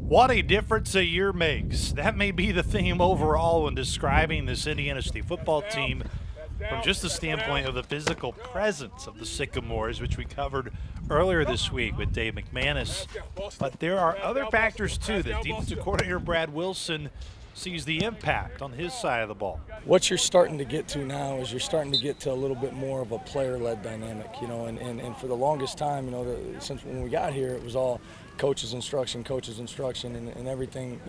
What a difference a year makes. That may be the theme overall when describing this Indiana State football team from just the standpoint of the physical presence of the Sycamores, which we covered earlier this week with Dave McManus. But there are other factors, too, that defensive coordinator Brad Wilson sees the impact on his side of the ball. What you're starting to get to now is you're starting to get to a little bit more of a player-led dynamic, and for the longest time, since when we got here, it was all coach's instruction, and everything,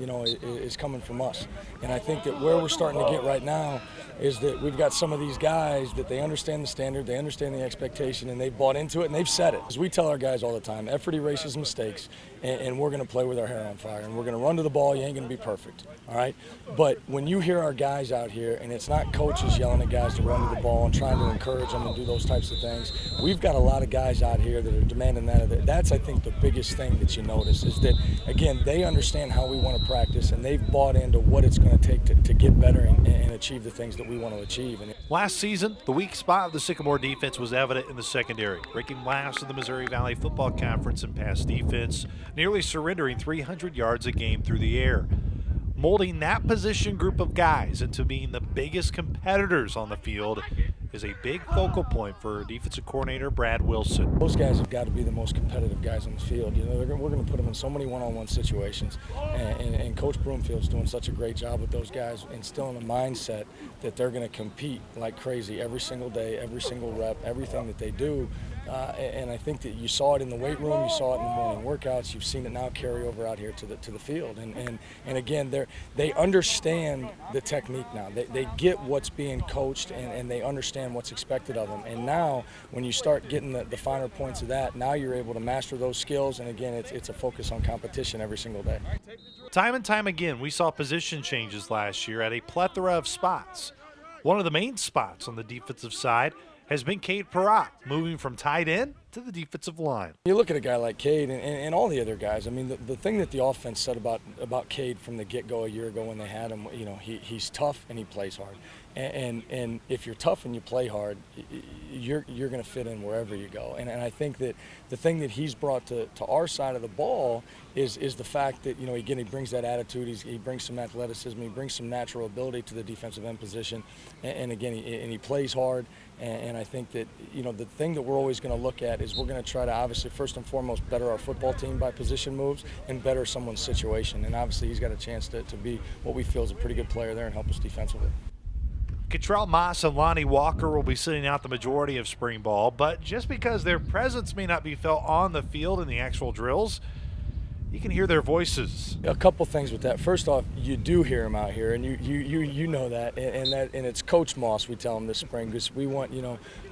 is coming from us. And I think that where we're starting to get right now is that we've got some of these guys that they understand the standard, they understand the expectation, and they've bought into it, and they've said it. As we tell our guys all the time, effort erases mistakes, and we're going to play with our hair on fire, and we're going to run to the ball. You ain't going to be perfect, all right? But when you hear our guys out here, and it's not coaches yelling at guys to run to the ball and trying to encourage them and do those types of things, we've got a lot of guys out here that are demanding that of it. That's, I think, the biggest thing that you notice is that, again, they understand how we want to practice, and they've bought into what it's going to take to get better and achieve the things that we want to achieve. And last season, the weak spot of the Sycamore defense was evident in the secondary, ranking last in the Missouri Valley Football Conference in pass defense, nearly surrendering 300 yards a game through the air. Molding that position group of guys into being the biggest competitors on the field is a big focal point for defensive coordinator Brad Wilson. Those guys have got to be the most competitive guys on the field. We're going to put them in so many one-on-one situations, and Coach Broomfield's doing such a great job with those guys, instilling a mindset that they're going to compete like crazy every single day, every single rep, everything that they do. And I think that you saw it in the weight room, you saw it in the morning workouts, you've seen it now carry over out here to the field. And again, they understand the technique now. They get what's being coached, and they understand what's expected of them. And now, when you start getting the finer points of that, now you're able to master those skills. And again, it's a focus on competition every single day. Time and time again, we saw position changes last year at a plethora of spots. One of the main spots on the defensive side has been Cade Perrott, moving from tight end to the defensive line. You look at a guy like Cade and all the other guys. I mean, the thing that the offense said about Cade from the get-go a year ago when they had him, he's tough and he plays hard. And if you're tough and you play hard, you're going to fit in wherever you go. And I think that the thing that he's brought to our side of the ball is the fact that, again, he brings that attitude, he brings some athleticism, he brings some natural ability to the defensive end position. And again, he plays hard. And I think that, the thing that we're always going to look at is we're going to try to, obviously, first and foremost, better our football team by position moves and better someone's situation. And obviously he's got a chance to be what we feel is a pretty good player there and help us defensively. Catrell Moss and Lonnie Walker will be sitting out the majority of spring ball, but just because their presence may not be felt on the field in the actual drills, you can hear their voices. A couple things with that. First off, you do hear him out here, and you know that, and it's Coach Moss. We tell him this spring because we want,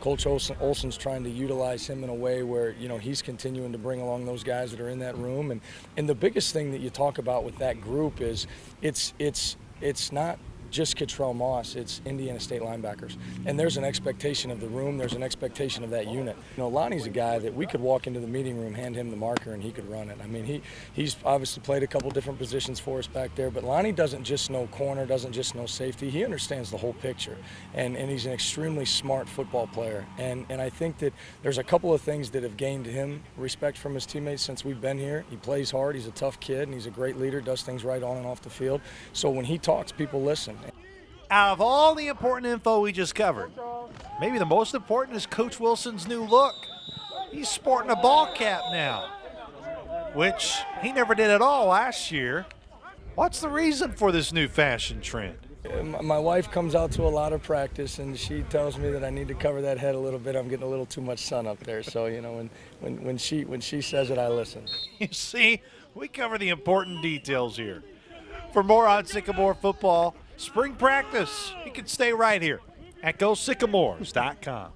Coach Olson's trying to utilize him in a way where he's continuing to bring along those guys that are in that room, and the biggest thing that you talk about with that group is it's not just Catrell Moss, it's Indiana State linebackers. And there's an expectation of the room, there's an expectation of that unit. Lonnie's a guy that we could walk into the meeting room, hand him the marker, and he could run it. I mean, he's obviously played a couple different positions for us back there, but Lonnie doesn't just know corner, doesn't just know safety. He understands the whole picture, and he's an extremely smart football player. And I think that there's a couple of things that have gained him respect from his teammates since we've been here. He plays hard, he's a tough kid, and he's a great leader, does things right on and off the field. So when he talks, people listen. Out of all the important info we just covered, maybe the most important is Coach Wilson's new look. He's sporting a ball cap now, which he never did at all last year. What's the reason for this new fashion trend? My wife comes out to a lot of practice, and she tells me that I need to cover that head a little bit. I'm getting a little too much sun up there, so when she says it, I listen. You see, we cover the important details here. For more on Sycamore football, spring practice, you can stay right here at GoSycamores.com.